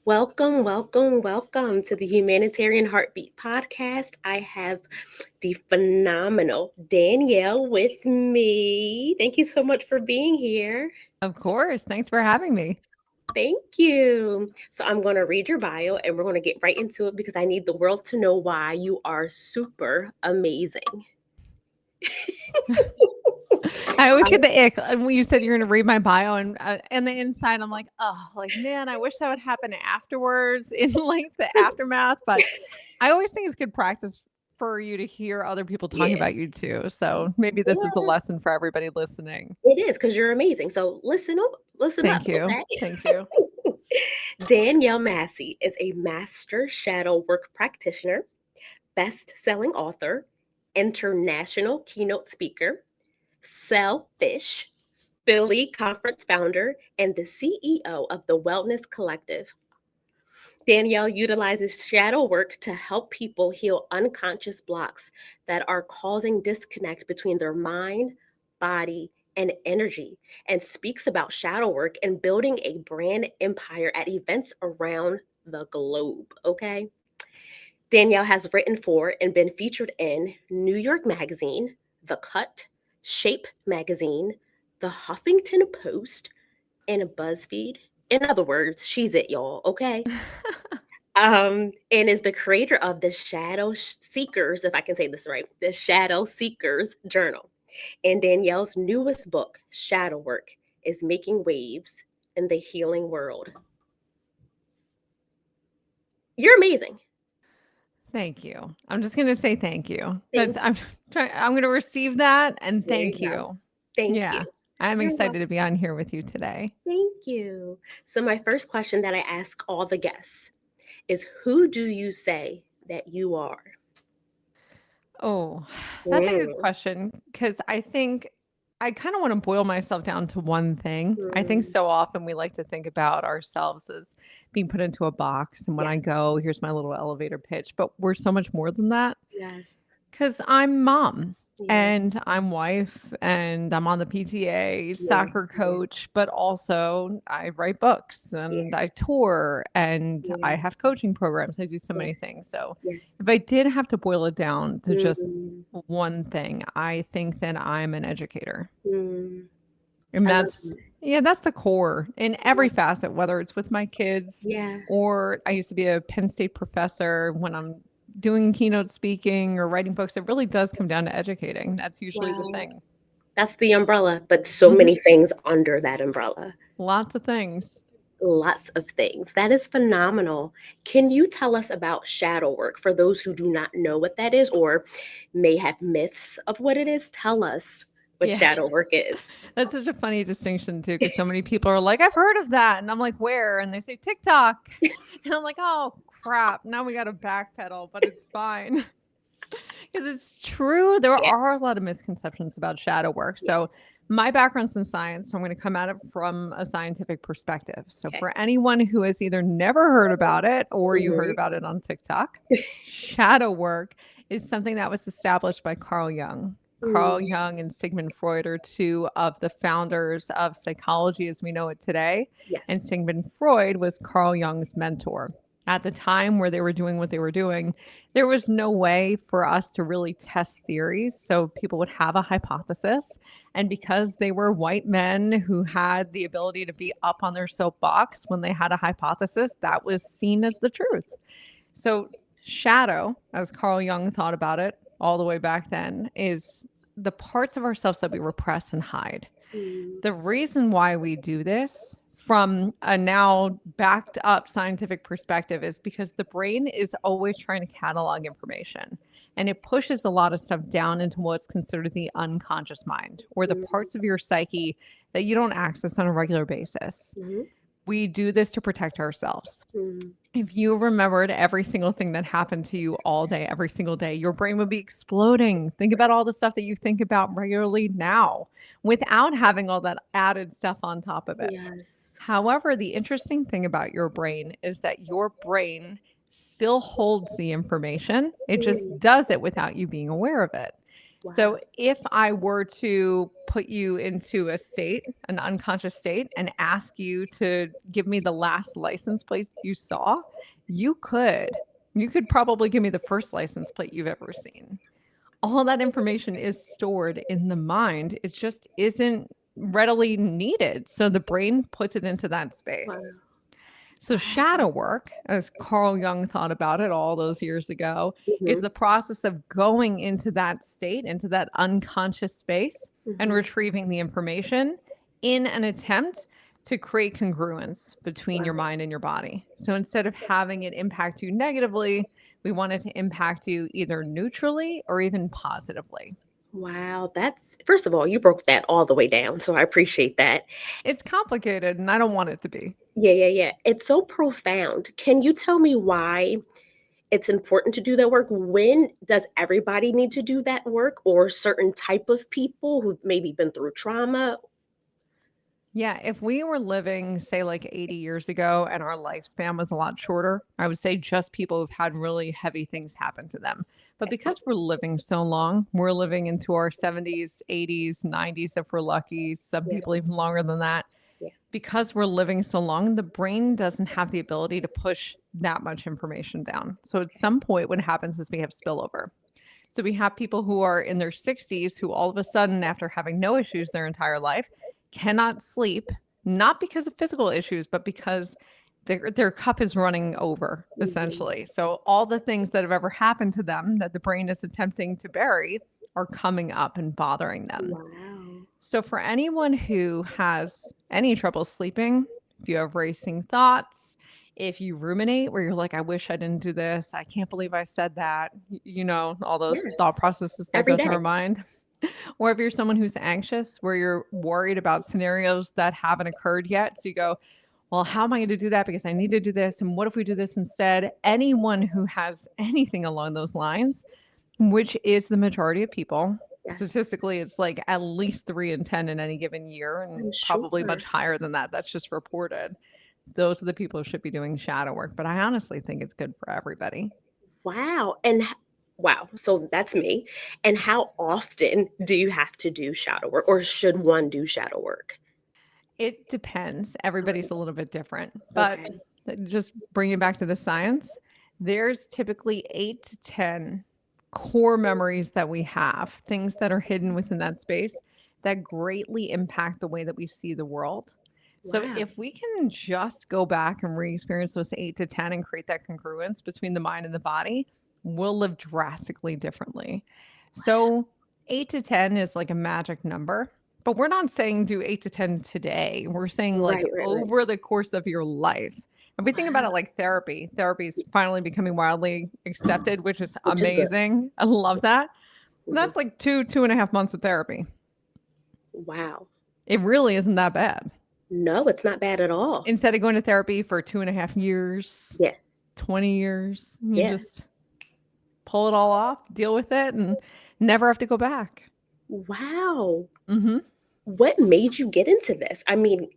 Welcome, welcome, welcome to the Humanitarian Heartbeat podcast. I have the phenomenal Danielle with me. Thank you so much for being here. Of course. Thanks for having me. Thank you. So, I'm going to read your bio and we're going to get right into it because I need the world to know why you are super amazing. I always get the ick when you said you're going to read my bio, and the inside, I'm like, oh, like man, I wish that would happen afterwards in like the aftermath. But I always think it's good practice for you to hear other people talking Yeah. about you too. So maybe this is a Yeah, lesson for everybody listening. it is because you're amazing. So, listen up, Thank you. okay? Thank you. Danielle Massi is a master shadow work practitioner, best-selling author, international keynote speaker, Selfish, Philly conference founder, and the CEO of the Wellness Collective. Danielle utilizes shadow work to help people heal unconscious blocks that are causing disconnect between their mind, body, and energy, and speaks about shadow work and building a brand empire at events around the globe. Okay. Danielle has written for and been featured in New York Magazine, The Cut, Shape Magazine, The Huffington Post, and BuzzFeed. In other words, she's it, y'all, okay? And is the creator of the Shadow Seekers, if I can say this right, the Shadow Seekers Journal. And Danielle's newest book, Shadow Work, is making waves in the healing world. You're amazing. Thank you. I'm just going to say thank you. Thank I'm trying, I'm going to receive that and There thank you go. you. Thank you. Yeah. I'm You're excited welcome. to be on here with you today. Thank you. So, my first question that I ask all the guests is who do you say that you are? Oh, that's a good Mm, question because I think I kind of want to boil myself down to one thing. I think mm, so often we like to think about ourselves as being put into a box. And when I yes, go, here's my little elevator pitch, but we're so much more than that. yes, Because I'm mom yeah, and I'm wife and I'm on the PTA, yeah, soccer yeah, coach, but also I write books yeah, and I tour and I yeah, have coaching programs. I do so yeah, many things. So yeah. if I did have to boil it down to just Mm, one thing, I think that I'm an educator. mm. And I love that's, that. yeah, that's the core in every facet, whether it's with my kids Yeah, or I used to be a Penn State professor when I'm doing keynote speaking or writing books. It really does come down to educating. That's usually the wow. thing. That's the umbrella, but so Hmm. many things under that umbrella. Lots of things. Lots of things. That is phenomenal. Can you tell us about shadow work for those who do not know what that is or may have myths of what it is? Tell us what Yeah. shadow work is. That's such a funny distinction too, because so many people are like, I've heard of that. And I'm like, where? And they say TikTok. And I'm like, oh crap. Now we got to backpedal, but it's fine. Because it's true. There Yeah. are a lot of misconceptions about shadow work. So, Yes. my background's in science, so I'm going to come at it from a scientific perspective. So, Okay. for anyone who has either never heard about it or you heard Mhm. about it on TikTok, shadow work is something that was established by Carl Jung. Carl Mm, Jung and Sigmund Freud are two of the founders of psychology as we know it today. And yes. Sigmund Freud was Carl Jung's mentor. At the time where they were doing what they were doing, there was no way for us to really test theories. So people would have a hypothesis. And because they were white men who had the ability to be up on their soapbox when they had a hypothesis, that was seen as the truth. So, shadow, as Carl Jung thought about it all the way back then, is the parts of ourselves that we repress and hide. Mm, The reason why we do this from a now backed up scientific perspective is because the brain is always trying to catalog information and it pushes a lot of stuff down into what's considered the unconscious mind or the mm, parts of your psyche that you don't access on a regular basis. mhm, We do this to protect ourselves. mm. If you remembered every single thing that happened to you all day, every single day, your brain would be exploding. Think about all the stuff that you think about regularly now without having all that added stuff on top of it. Yes. However, the interesting thing about your brain is that your brain still holds the information. It just Mm, does it without you being aware of it. Wow. So if I were to put you into a state, an unconscious state, and ask you to give me the last license plate you saw, you could. You could probably give me the first license plate you've ever seen. All that information is stored in the mind. It just isn't readily needed. So the brain puts it into that Wow. space. So, shadow work, as Carl Jung thought about it all those years ago, is Mhm. the process of going into that state, into that unconscious space, and Mhm. retrieving the information in an attempt to create congruence between your Wow. mind and your body. So, instead of having it impact you negatively, we want it to impact you either neutrally or even positively. Wow, that's first of all, you broke that all the way down, so I appreciate that. It's complicated, and I don't want it to be. Yeah, yeah, yeah. It's so profound. Can you tell me why it's important to do that work? When does everybody need to do that work or certain type of people who've maybe been through trauma? Yeah, if we were living, say, like 80 years ago and our lifespan was a lot shorter, I would say just people who've had really heavy things happen to them. But because we're living so long, we're living into our 70s, 80s, 90s if we're lucky, some Yeah, people even longer than that. yeah. Because we're living so long, the brain doesn't have the ability to push that much information down. So at some point, what happens is we have spillover. So we have people who are in their 60s who all of a sudden, after having no issues their entire life, cannot sleep, not because of physical issues, but because their cup is running over, Mhm. essentially. So all the things that have ever happened to them that the brain is attempting to bury are coming up and bothering them. Wow. So for anyone who has any trouble sleeping, if you have racing thoughts, if you ruminate where you're like, I wish I didn't do this, I can't believe I said that, all those Yes, thought processes that every go through day. our mind. Or if you're someone who's anxious, where you're worried about scenarios that haven't occurred yet. So you go, well, how am I going to do that? Because I need to do this. And what if we do this instead? Anyone who has anything along those lines, which is the majority of people. Yes, Statistically, it's like at least 3 in 10 in any given year, and I'm probably sure. much higher than that. That's just reported. Those are the people who should be doing shadow work, but I honestly think it's good for everybody. Wow, wow, so that's me. And how often do you have to do shadow work, or should one do shadow work? It depends. Everybody's Okay, a little bit different, but okay. just bring it back to the science. There's typically 8 to 10 core memories that we have, things that are hidden within that space that greatly impact the way that we see the world. So Wow, if we can just go back and re-experience those 8 to 10 and create that congruence between the mind and the body, we'll live drastically differently. So 8 to 10 is like a magic number, but we're not saying do 8 to 10 today. We're saying like right, right, right. over the course of your life. If we think about it Wow, like therapy is finally becoming widely accepted, which is which is good. amazing. I love that. Mhm. That's like 2.5 months of therapy. Wow. It really isn't that bad. No, it's not bad at all. Instead of going to therapy for 2.5 years, Yes, 20 years, you yes. just pull it all off, deal with it, and never have to go back. Wow. Hmm. What made you get into this? I mean,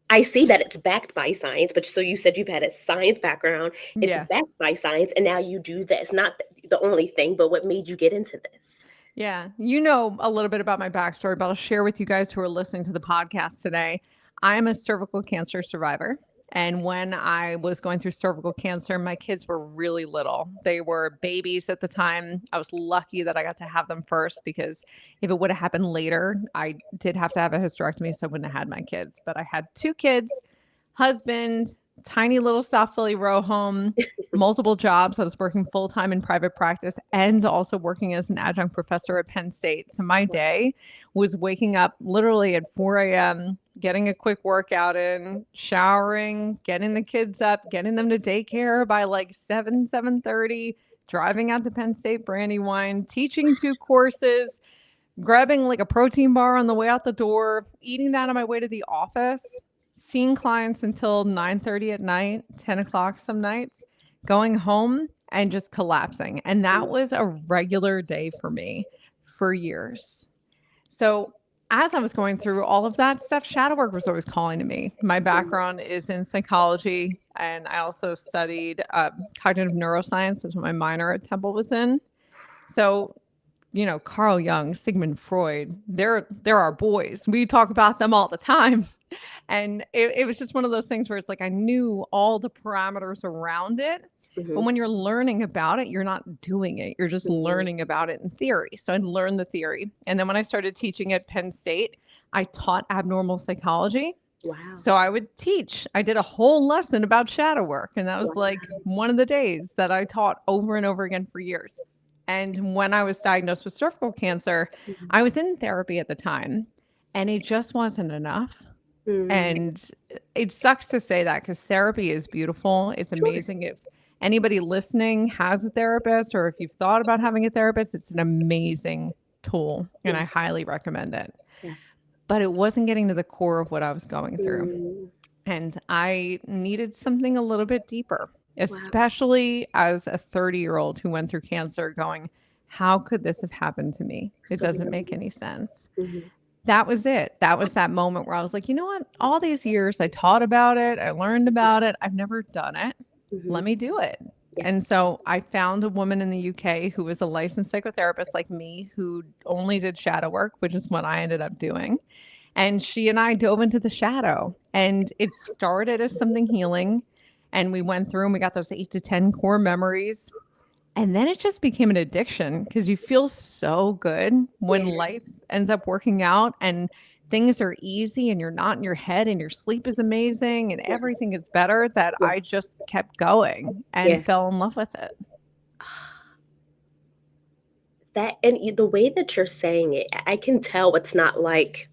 I see that it's backed by science, but so you said you've had a science background, it's Yeah. backed by science, and now you do this. Not the only thing, but what made you get into this? Yeah. You know a little bit about my backstory, but I'll share with you guys who are listening to the podcast today. I am a cervical cancer survivor. And when I was going through cervical cancer, my kids were really little. They were babies at the time. I was lucky that I got to have them first because if it would have happened later, I did have to have a hysterectomy, so I wouldn't have had my kids. But I had two kids, husband, tiny little South Philly row home, multiple jobs. I was working full time in private practice and also working as an adjunct professor at Penn State. So my day was waking up literally at 4 a.m., getting a quick workout in, showering, getting the kids up, getting them to daycare by like 7:30, driving out to Penn State Brandywine, teaching two courses, grabbing like a protein bar on the way out the door, eating that on my way to the office, seeing clients until 9:30 at night, 10 o'clock some nights, going home and just collapsing. And that was a regular day for me for years. So as I was going through all of that stuff, shadow work was always calling to me. My background is in psychology, and I also studied cognitive neuroscience. That's what my minor at Temple was in. So Carl Jung, Sigmund Freud, they're our boys. We talk about them all the time. And it was just one of those things where it's like I knew all the parameters around it. But Mhm. when you're learning about it, you're not doing it. You're just Mhm. learning about it in theory. So I learned the theory. And then when I started teaching at Penn State, I taught abnormal psychology. Wow. So I would teach. I did a whole lesson about shadow work, and that was Wow. like one of the days that I taught over and over again for years. And when I was diagnosed with cervical cancer, Mhm. I was in therapy at the time, and it just wasn't enough. Mm. And it sucks to say that because therapy is beautiful. It's Sure. amazing. If anybody listening has a therapist, or if you've thought about having a therapist, it's an amazing tool, and I Yeah. highly recommend it. Yeah. But it wasn't getting to the core of what I was going through. Mm. And I needed something a little bit deeper, Wow. especially as a 30-year-old who went through cancer, going, how could this have happened to me? It So doesn't make any sense. mhm. That was it. That was that moment where I was like, you know what? All these years I taught about it, I learned about it, I've never done it. Let Mhm. me do it. Yeah. And so I found a woman in the UK who was a licensed psychotherapist like me who only did shadow work, which is what I ended up doing. And she and I dove into the shadow, and it started as something healing. And we went through and we got those 8 to 10 core memories. And then it just became an addiction because you feel so good when Yeah. life ends up working out and things are easy and you're not in your head and your sleep is amazing and Yeah. everything is better, that Yeah. I just kept going and Yeah. fell in love with it. That and the way that you're saying it, I can tell it's not like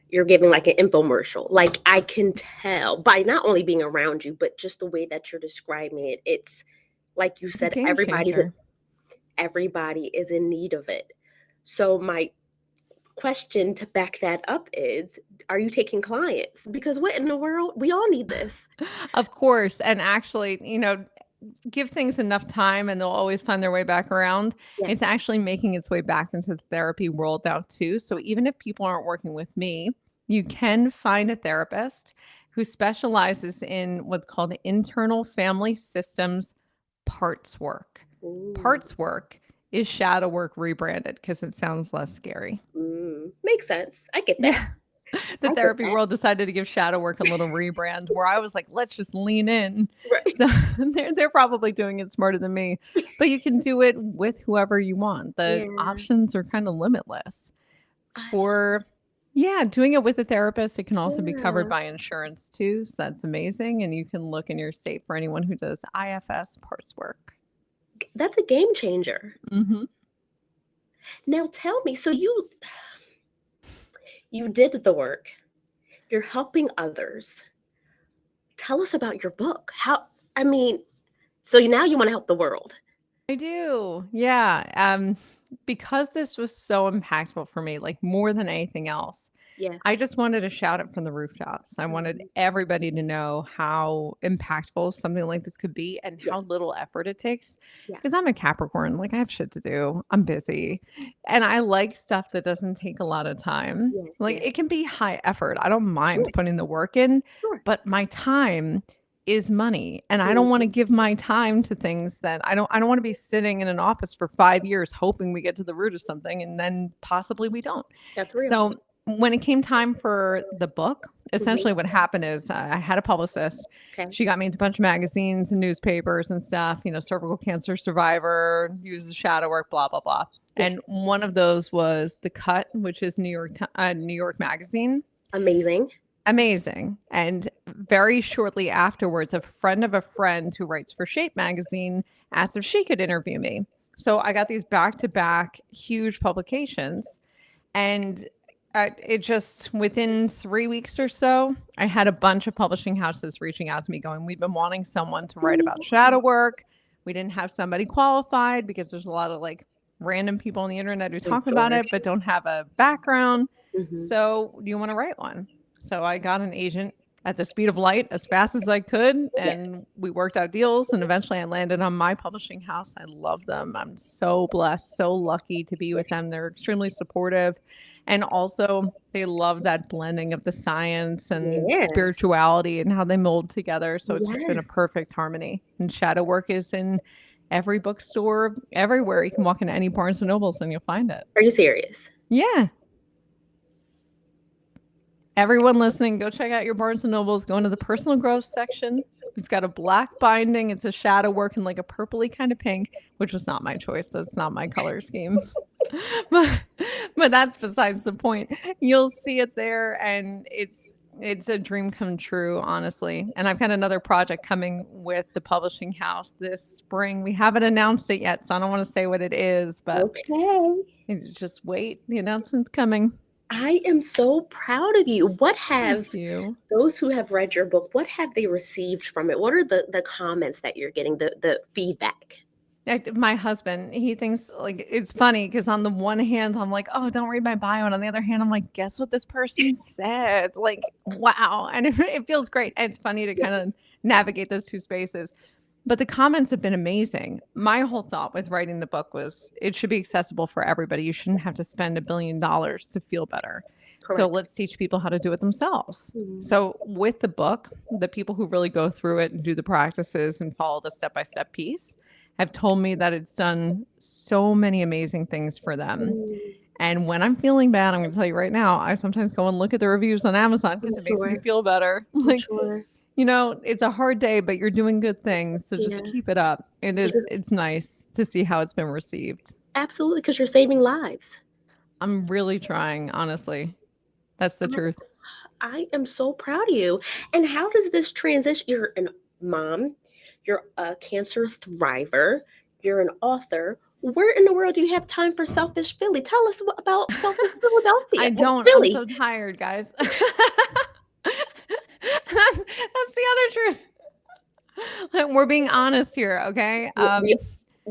you're giving like an infomercial. Like I can tell by not only being around you, but just the way that you're describing it. It's like you It's a said, game changer. everybody is in need of it. So my question to back that up is, are you taking clients? Because what in the world? We all need this. Of course. And actually, give things enough time and they'll always find their way back around. Yeah. It's actually making its way back into the therapy world now, too. So even if people aren't working with me, you can find a therapist who specializes in what's called internal family systems parts work. Ooh. Parts work is shadow work rebranded because it sounds less scary. Makes sense. I get that. Yeah. The I get therapy that. world decided to give shadow work a little rebrand where I was like, let's just lean in. Right. So they're probably doing it smarter than me. But you can do it with whoever you want. The Yeah. options are kind of limitless. I For yeah, doing it with a therapist, it can also be covered yeah. by insurance too. So that's amazing. And you can look in your state for anyone who does IFS parts work. That's a game changer. Hmm. Now tell me, so you did the work. You're helping others. Tell us about your book. How I mean, so now you want to help the world. I do. Yeah. Because this was so impactful for me, like more than anything else, Yeah. I just wanted to shout it from the rooftops. I wanted Mhm. everybody to know how impactful something like this could be and Yeah. how little effort it takes. Yeah. Because I'm a Capricorn, like I have shit to do. I'm busy. And I like stuff that doesn't take a lot of time. Yeah. Like Yeah. it can be high effort. I don't mind Sure. putting the work in, Sure. but my time is money. And I don't want to Mhm. give my time to things that I don't want to be sitting in an office for 5 years hoping we get to the root of something and then possibly we don't. That's real. So when it came time for the book, Mhm. essentially what happened is I had a publicist. Okay. She got me into a bunch of magazines and newspapers and stuff, cervical cancer survivor, uses shadow work, blah, blah, blah. Yeah. And one of those was The Cut, which is New York Magazine. Amazing. Amazing. And very shortly afterwards, a friend of a friend who writes for Shape magazine asked if she could interview me. So I got these back to back huge publications. And it just within 3 weeks or so, I had a bunch of publishing houses reaching out to me going, we've been wanting someone to write about shadow work. We didn't have somebody qualified because there's a lot of like random people on the internet who talk about Sure. it but don't have a background. Mhm. So, do you want to write one? So, I got an agent at the speed of light as fast as I could, Yeah. and we worked out deals. And eventually, I landed on my publishing house. I love them. I'm so blessed, so lucky to be with them. They're extremely supportive. And also, they love that blending of the science and Yes. spirituality and how they mold together. So, it's just been a Yes. perfect harmony. And shadow work is in every bookstore, everywhere. You can walk into any Barnes and Nobles and you'll find it. Are you serious? Yeah. Everyone listening, go check out your Barnes and Nobles. Go into the personal growth section. It's got a black binding. It's a shadow work in like a purpley kind of pink, which was not my choice. That's not my color scheme. but, but that's besides the point. You'll see it there, and it's a dream come true, honestly. And I've got another project coming with the publishing house this spring. We haven't announced it yet, so I don't want to say what it is, but Okay. just wait. The announcement's coming. I am so proud of you. What have Thank you. those who have read your book, what have they received from it? What are the comments that you're getting, the feedback? My husband, he thinks like it's funny because on the one hand, I'm like, oh, don't read my bio. And on the other hand, I'm like, guess what this person said? Like, wow. And it feels great. And it's funny to kind of navigate those two spaces. But the comments have been amazing. My whole thought with writing the book was it should be accessible for everybody. You shouldn't have to spend $1 billion to feel better. So Correct. let's teach people how to do it themselves. Mhm. So with the book, the people who really go through it and do the practices and follow the step-by-step piece have told me that it's done so many amazing things for them. And when I'm feeling bad, I'm going to tell you right now, I sometimes go and look at the reviews on Amazon because it makes me feel better. Like, Sure. you know, it's a hard day, but you're doing good things. So just Yes. keep it up. It's nice to see how it's been received. Absolutely, because you're saving lives. I'm really trying, honestly. That's the truth. I am so proud of you. And how does this transition? You're a mom, you're a cancer thriver, you're an author. Where in the world do you have time for Selfish Philly? Tell us about Selfish Philadelphia. I Well, don't. I'm Philly. so tired, guys. That's the other truth. We're being honest here, okay?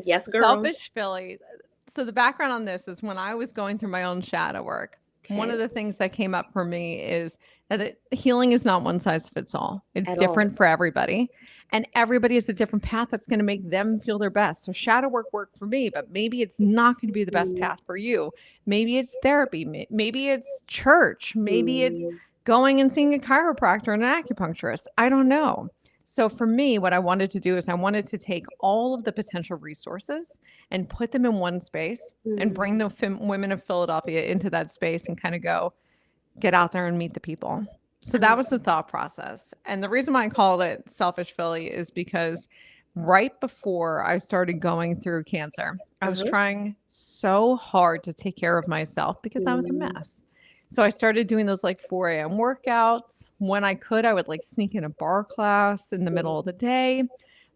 Yes, girl. Selfish Philly. So the background on this is when I was going through my own shadow work, one Okay. of the things that came up for me is that healing is not one size fits all. It's At different for everybody. And everybody has a different path that's going to make them feel their best. So shadow work worked for me, but maybe it's not going to be the best path for you. Maybe it's therapy. Maybe it's church. Maybe it's going and seeing a chiropractor and an acupuncturist. I don't know. So for me, what I wanted to do is I wanted to take all of the potential resources and put them in one space and bring the women of Philadelphia into that space and kind of go, get out there and meet the people. So that was the thought process. And the reason why I called it Selfish Philly is because right before I started going through cancer, I was trying so hard to take care of myself because I was a mess. So I started doing those like 4 a.m. workouts. When I could, I would like sneak in a bar class in the middle of the day.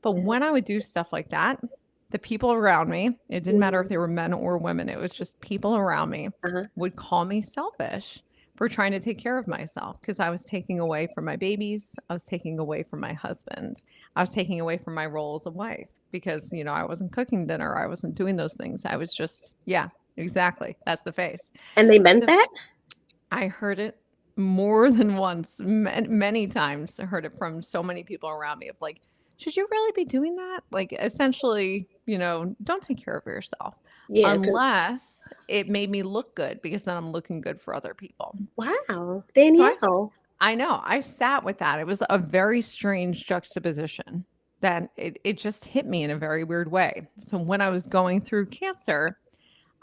But when I would do stuff like that, the people around me, it didn't matter if they were men or women, it was just people around me would call me selfish for trying to take care of myself because I was taking away from my babies. I was taking away from my husband. I was taking away from my role as a wife because, you know, I wasn't cooking dinner. I wasn't doing those things. I was just, yeah, exactly. That's the face. And they meant that? I heard it more than once, many times. I heard it from so many people around me of like, should you really be doing that? Like, essentially, you know, don't take care of yourself. Yeah. Unless it made me look good because then I'm looking good for other people. Wow. Danielle. So I know. I sat with that. It was a very strange juxtaposition that it just hit me in a very weird way. So when I was going through cancer,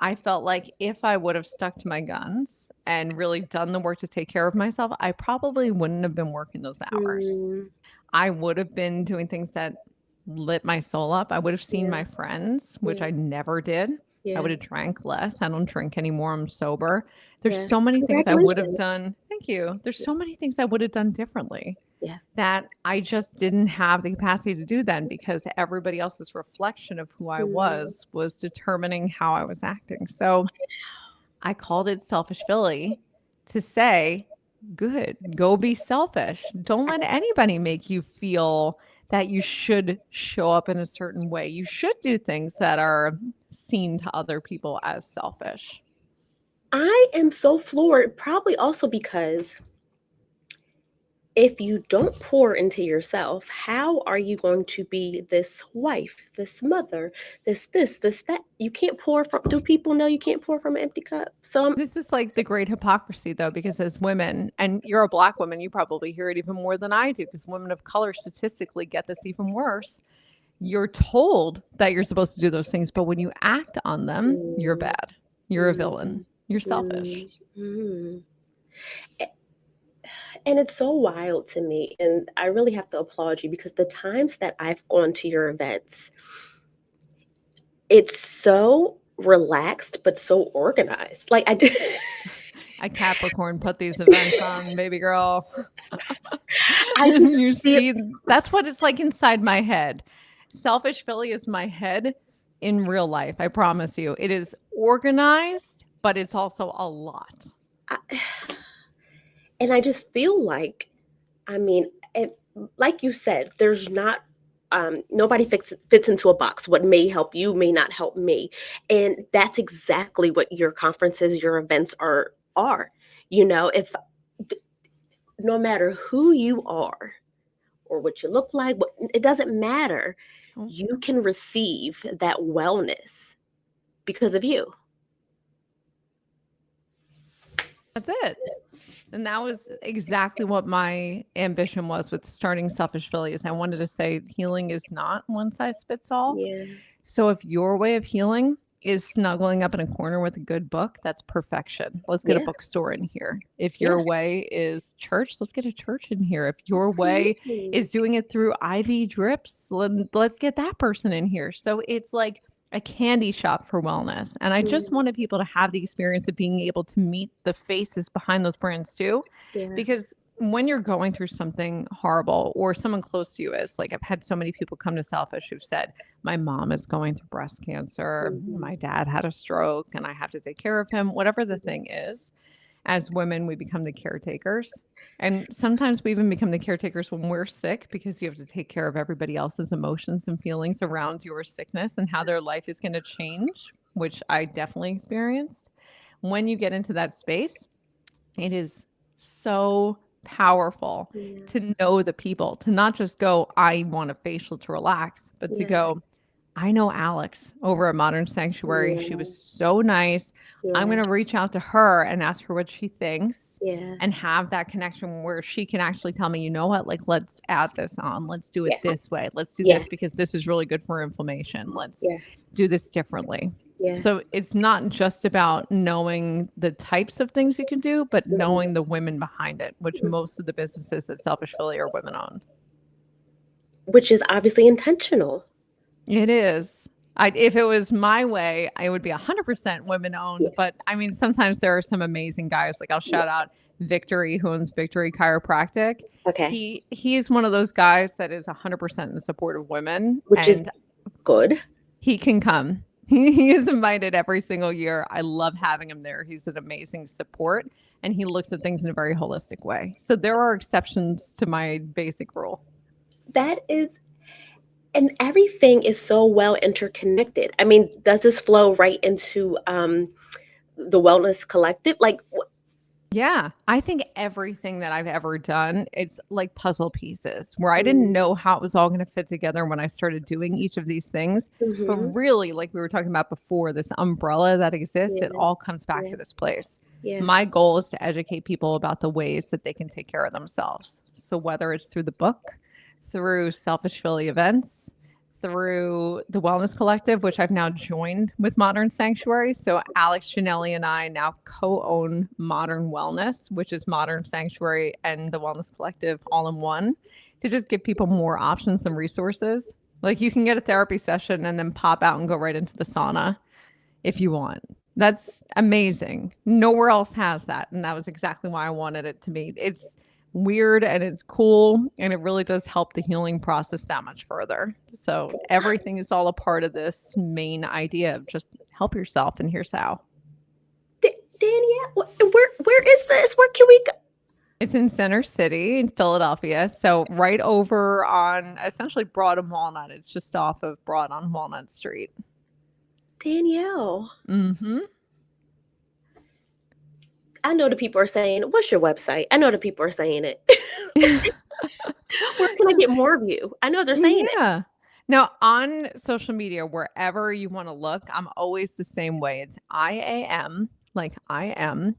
I felt like if I would have stuck to my guns and really done the work to take care of myself, I probably wouldn't have been working those hours. I would have been doing things that lit my soul up. I would have seen my friends, which I never did. I would have drank less. I don't drink anymore. I'm sober. There's so many things I would have done. Thank you. There's so many things I would have done differently that I just didn't have the capacity to do then because everybody else's reflection of who I was determining how I was acting. So I called it Selfish Philly to say, good, go be selfish. Don't let anybody make you feel that you should show up in a certain way. You should do things that are seen to other people as selfish. I am so floored, probably also because if you don't pour into yourself, how are you going to be this wife, this mother, this, that? You can't pour from, do people know you can't pour from an empty cup? So this is like the great hypocrisy, though, because as women, and you're a Black woman, you probably hear it even more than I do, because women of color statistically get this even worse. you're told that you're supposed to do those things, but when you act on them, you're Mm, bad. You're a villain. mm, You're selfish. mm, mm. And it's so wild to me. And I really have to applaud you because the times that I've gone to your events, it's so relaxed, but so organized. Like I A Capricorn put these events on, baby girl. I And just you feel see, that's what it's like inside my head. Selfish Philly is my head in real life. I promise you. It is organized, but it's also a lot. I, and I just feel like, I mean, it, like you said, there's not nobody fits into a box. What may help you may not help me, and that's exactly what your conferences, your events are. You know, if no matter who you are or what you look like, it doesn't matter. Oh, You can receive that wellness because of you. that's it. And that was exactly what my ambition was with starting Selfish Philly is I wanted to say healing is not one size fits all. Yeah, So if your way of healing is snuggling up in a corner with a good book, that's perfection. Let's get a yeah, bookstore in here. If yeah, your way is church, let's get a church in here. If your way absolutely. is doing it through IV drips, let's get that person in here. So it's like a candy shop for wellness. And I just Yeah, wanted people to have the experience of being able to meet the faces behind those brands too. yeah, Because when you're going through something horrible or someone close to you is, like I've had so many people come to Selfish who've said, my mom is going through breast cancer, mhm, my dad had a stroke, and I have to take care of him, whatever the mhm, thing is. As women, we become the caretakers. And sometimes we even become the caretakers when we're sick because you have to take care of everybody else's emotions and feelings around your sickness and how their life is going to change, which I definitely experienced. When you get into that space, it is so powerful yeah, to know the people, to not just go, I want a facial to relax, but to yeah, go, I know Alex over at Modern Sanctuary. She was yeah, so nice. I'm yeah, going to reach out to her and ask her what she thinks yeah, and have that connection where she can actually tell me, you know what, like, let's add this on. Let's do yeah, it this way. Let's do yeah, this because this is really good for inflammation. Let's yeah, do this differently. yeah, So it's not just about knowing the types of things you can do, but mhm, knowing the women behind it, which mhm. most of the businesses at Selfish Philly are women owned. Which is obviously intentional. It is. If it was my way, I would be 100% women owned. Yeah, But I mean, sometimes there are some amazing guys. Like I'll yeah. shout out Victory, who owns Victory Chiropractic. Okay, He's one of those guys that is 100% in support of women, which is and good. he can come. He is invited every single year. I love having him there. He's an amazing support, and he looks at things in a very holistic way. So there are exceptions to my basic rule. That is, and everything is so well interconnected. I mean, does this flow right into the Wellness Collective? Like, Yeah, I think everything that I've ever done, it's like puzzle pieces where I didn't mm, know how it was all going to fit together when I started doing each of these things. But mhm, really, like we were talking about before, this umbrella that exists, it yeah, all comes back yeah, to this place. yeah, My goal is to educate people about the ways that they can take care of themselves. So whether it's through the book, through Selfish Philly events, through the Wellness Collective, which I've now joined with Modern Sanctuary. So Alex Janelli and I now co-own Modern Wellness, which is Modern Sanctuary and the Wellness Collective all in one, to just give people more options and resources. Like you can get a therapy session and then pop out and go right into the sauna if you want. That's amazing. Nowhere else has that. And that was exactly why I wanted it to be. It's weird and it's cool. And it really does help the healing process that much further. So everything is all a part of this main idea of just help yourself. And here's how. Danielle, where is this? Where can we go? It's in Center City in Philadelphia. So right over on essentially Broad and Walnut. It's just off of Broad on Walnut Street. Danielle, Mm-hmm. I know the people are saying, "What's your website?" I know the people are saying it. Where can I So get more of you? I know they're saying it. yeah. Now, on social media, wherever you want to look, I'm always the same way. It's IAM, like I am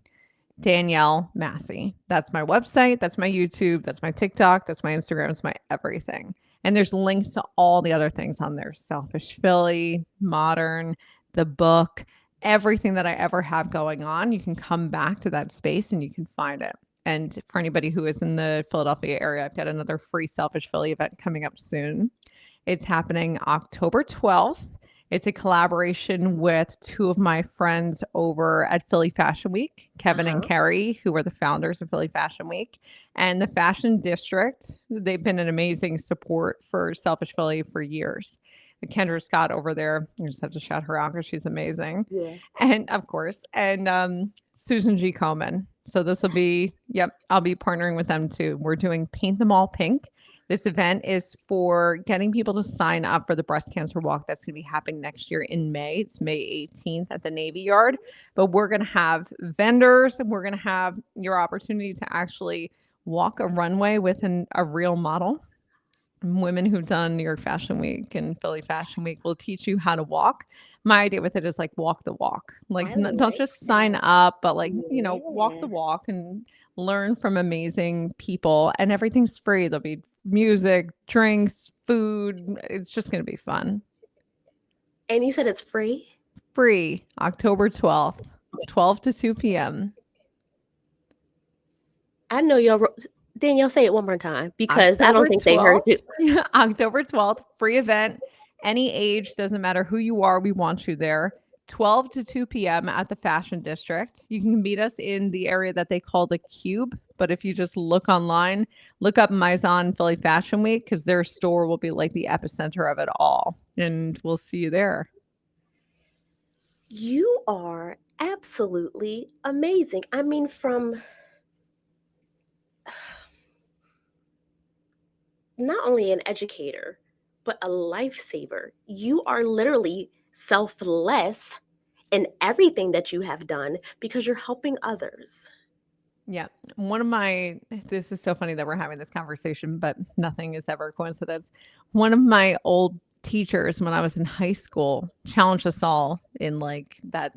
Danielle Massi. That's my website. That's my YouTube. That's my TikTok. That's my Instagram. It's my everything. And there's links to all the other things on there: Selfish Philly, Modern, the book, everything that I ever have going on. You can come back to that space and you can find it. And for anybody who is in the Philadelphia area, I've got another free Selfish Philly event coming up soon. It's happening October 12th. It's a collaboration with two of my friends over at Philly Fashion Week, Kevin and Carrie, who are the founders of Philly Fashion Week, and the Fashion District. They've been an amazing support for Selfish Philly for years. Kendra Scott over there, I just have to shout her out because she's amazing. Yeah. And of course, and Susan G. Komen. So this will be, I'll be partnering with them too. We're doing Paint Them All Pink. This event is for getting people to sign up for the breast cancer walk that's going to be happening next year in May. It's May 18th at the Navy Yard. But we're going to have vendors, and we're going to have your opportunity to actually walk a runway with a real model. Women who've done New York Fashion Week and Philly Fashion Week will teach you how to walk. My idea with it is like walk the walk. Like, don't just sign up, but like, walk the walk and learn from amazing people. And everything's free. There'll be music, drinks, food. It's just going to be fun. And you said it's free? Free, October 12th, 12 to 2 p.m. I know y'all. Danielle, say it one more time, because I don't think they heard you. October 12th, free event. Any age, doesn't matter who you are, we want you there. 12 to 2 p.m. at the Fashion District. You can meet us in the area that they call the Cube. But if you just look online, look up Maison Philly Fashion Week, because their store will be like the epicenter of it all. And we'll see you there. You are absolutely amazing. I mean, from not only an educator, but a lifesaver. You are literally selfless in everything that you have done because you're helping others. Yeah. This is so funny that we're having this conversation, but nothing is ever a coincidence. One of my old teachers when I was in high school challenged us all in like that,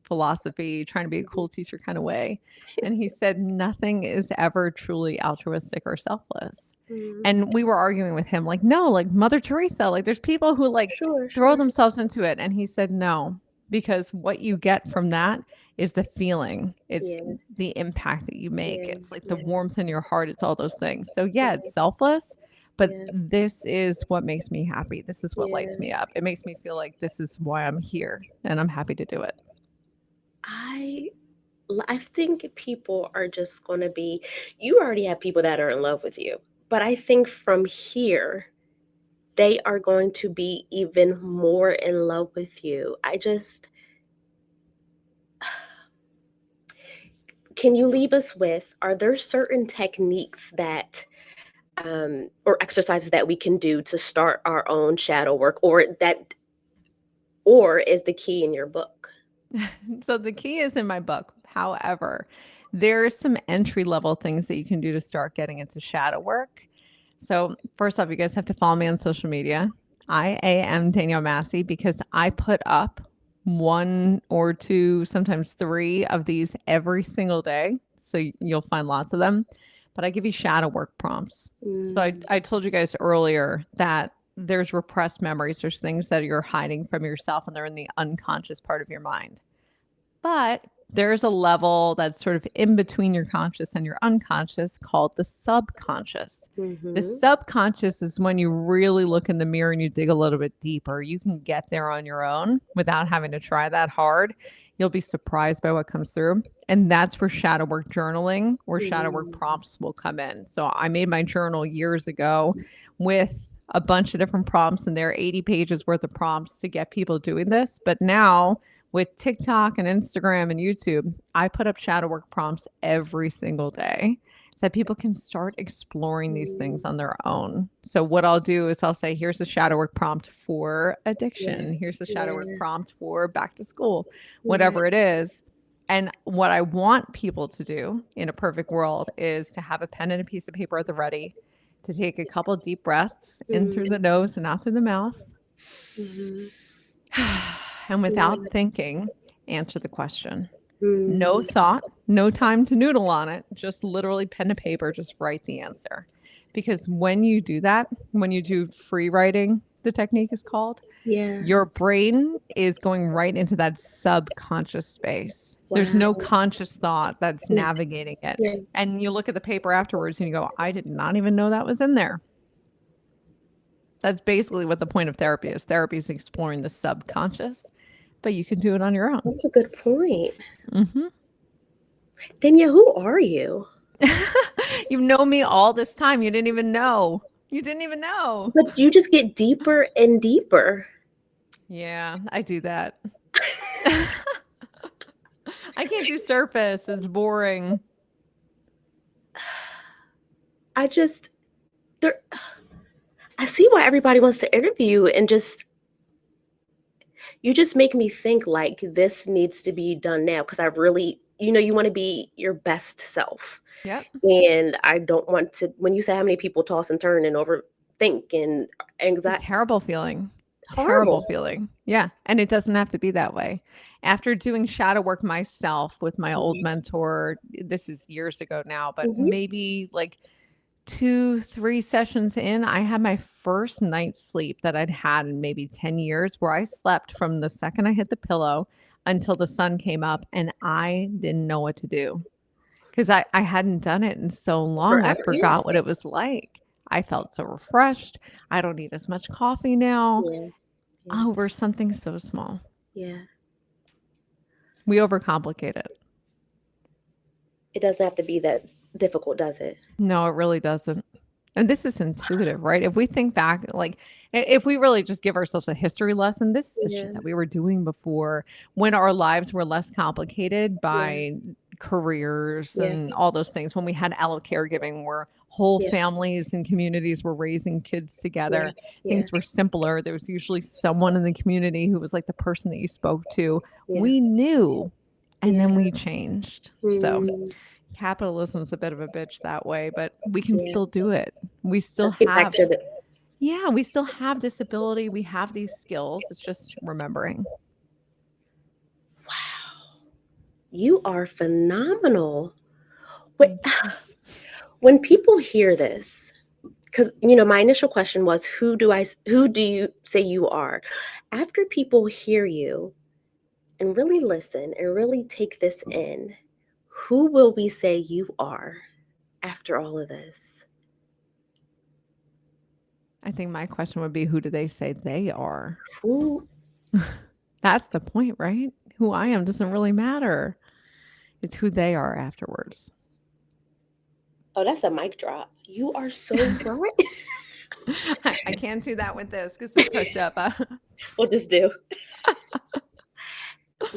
philosophy, trying to be a cool teacher kind of way. And he said, nothing is ever truly altruistic or selfless. And we were arguing with him, like, no, like Mother Teresa, like there's people who like throw themselves into it. And he said, no, because what you get from that is the feeling. It's the impact that you make. It's like the warmth in your heart. It's all those things. So it's selfless, but this is what makes me happy. This is what lights me up. It makes me feel like this is why I'm here, and I'm happy to do it. I think people are just going to be, you already have people that are in love with you, but I think from here, they are going to be even more in love with you. Can you leave us with, are there certain techniques that, or exercises that we can do to start our own shadow work, or is the key in your book? So the key is in my book. However, there are some entry-level things that you can do to start getting into shadow work. So first off, you guys have to follow me on social media. I am Danielle Massi, because I put up 1 or 2, sometimes 3 of these every single day. So you'll find lots of them. But I give you shadow work prompts. So I told you guys earlier that there's repressed memories. There's things that you're hiding from yourself, and they're in the unconscious part of your mind. But there's a level that's sort of in between your conscious and your unconscious called the subconscious. The subconscious is when you really look in the mirror and you dig a little bit deeper. You can get there on your own without having to try that hard. You'll be surprised by what comes through. And that's where shadow work journaling or shadow work prompts will come in. So I made my journal years ago with a bunch of different prompts, and there are 80 pages worth of prompts to get people doing this. But now with TikTok and Instagram and YouTube, I put up shadow work prompts every single day so that people can start exploring these things on their own. So what I'll do is I'll say, here's a shadow work prompt for addiction. Here's a shadow work prompt for back to school, whatever it is. And what I want people to do in a perfect world is to have a pen and a piece of paper at the ready, to take a couple deep breaths in through the nose and out through the mouth. And without thinking, answer the question. No thought, no time to noodle on it. Just literally pen to paper, just write the answer. because when you do that, when you do free writing, the technique is called, Yeah. your brain is going right into that subconscious space. There's Wow. no conscious thought that's Is- navigating it. Yeah. And you look at the paper afterwards and you go, I did not even know that was in there. That's basically what the point of therapy is. Therapy is exploring the subconscious, but you can do it on your own. That's a good point. Mm-hmm. Danielle, who are you? You've known me all this time. You didn't even know. You didn't even know. But you just get deeper and deeper. Yeah, I do that. I can't do surface. It's boring. I just there I see why everybody wants to interview and just you just make me think like this needs to be done now because I really you want to be your best self. Yep. And I don't want to when you say how many people toss and turn and overthink and It's a anxiety terrible feeling. Terrible horrible. feeling. Yeah. And it doesn't have to be that way. After doing shadow work myself with my old Mhm. mentor, this is years ago now, but Mhm. maybe like 2, 3 sessions in, I had my first night's sleep that I'd had in maybe 10 years where I slept from the second I hit the pillow until the sun came up and I didn't know what to do because I hadn't done it in so long. I Forever. Yeah. forgot what it was like. I felt so refreshed. I don't need as much coffee now Yeah. Yeah. over something so small. Yeah. We overcomplicate it. It doesn't have to be that difficult, does it? No, it really doesn't. And this is intuitive, right? If we think back, like if we really just give ourselves a history lesson, this is the Yeah. shit that we were doing before when our lives were less complicated Yeah. by careers Yeah. and all those things. When we had allo caregiving, where whole Yeah. families and communities were raising kids Yeah. together, Yeah. things were simpler. There was usually someone in the community who was like the person that you spoke to. Yeah. We knew, and Yeah. then we changed. So Mm, capitalism's a bit of a bitch that way, but we can yeah. still do it. We still Let's get back have, to the yeah, we still have this ability. We have these skills. It's just remembering. wow. You are phenomenal. Wait, Thank you. when people hear this, because my initial question was, who do you say you are? After people hear you and really listen and really take this in, who will we say you are after all of this? I think my question would be who do they say they are? Who? That's the point, right? Who I am doesn't really matter. It's who they are afterwards. Oh, that's a mic drop. You are so right. I can't do that with this because it's hooked up. We'll just do.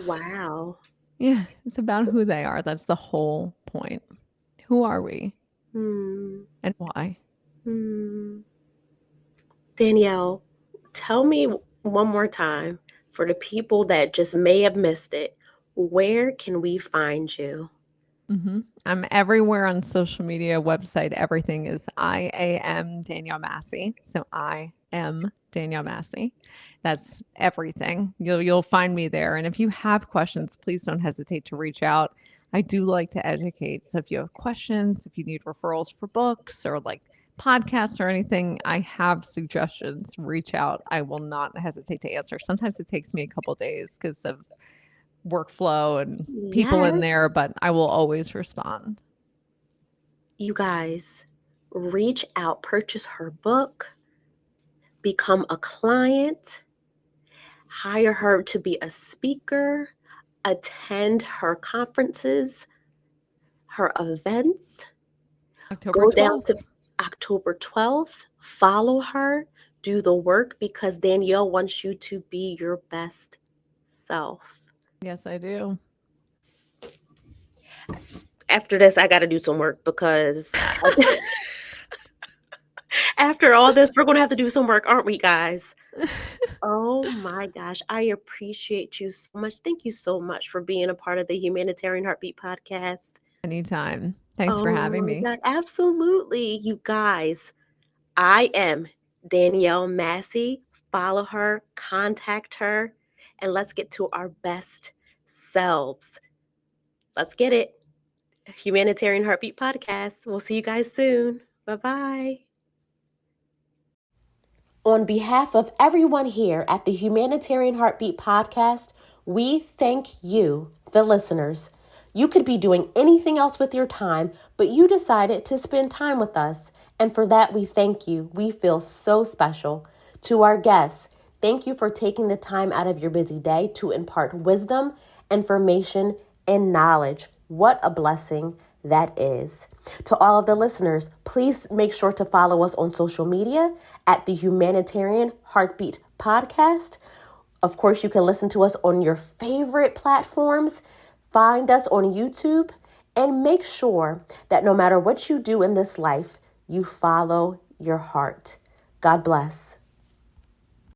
Wow. Yeah, it's about who they are. That's the whole point. Who are we Hmm. and why? Hmm. Danielle, tell me one more time for the people that just may have missed it. Where can we find you? I'm everywhere on social media, website, everything is I am Danielle Massi. So I am Danielle Massi. That's everything. You'll find me there. And if you have questions, please don't hesitate to reach out. I do like to educate. So if you have questions, if you need referrals for books or like podcasts or anything, I have suggestions. Reach out. I will not hesitate to answer. Sometimes it takes me a couple days because of workflow and people in Yes. there, but I will always respond. You guys, reach out, purchase her book, become a client, hire her to be a speaker, attend her conferences, her events, October go down 12th. to October 12th, follow her, do the work because Danielle wants you to be your best self. Yes, I do. After this, I got to do some work because after all this, we're going to have to do some work, aren't we, guys? Oh my gosh, I appreciate you so much. Thank you so much for being a part of the Humanitarian Heartbeat podcast. Anytime. Thanks for Oh having my me. God, absolutely. You guys, I am Danielle Massi. Follow her, contact her, and let's get to our best selves. Let's get it. Humanitarian Heartbeat podcast. We'll see you guys soon. Bye bye. On behalf of everyone here at the Humanitarian Heartbeat Podcast, we thank you, the listeners. You could be doing anything else with your time, but you decided to spend time with us. And for that, we thank you. We feel so special. To our guests, thank you for taking the time out of your busy day to impart wisdom, information, and knowledge. What a blessing that is. To all of the listeners, please make sure to follow us on social media at the Humanitarian Heartbeat Podcast. Of course, you can listen to us on your favorite platforms. Find us on YouTube and make sure that no matter what you do in this life, you follow your heart. God bless.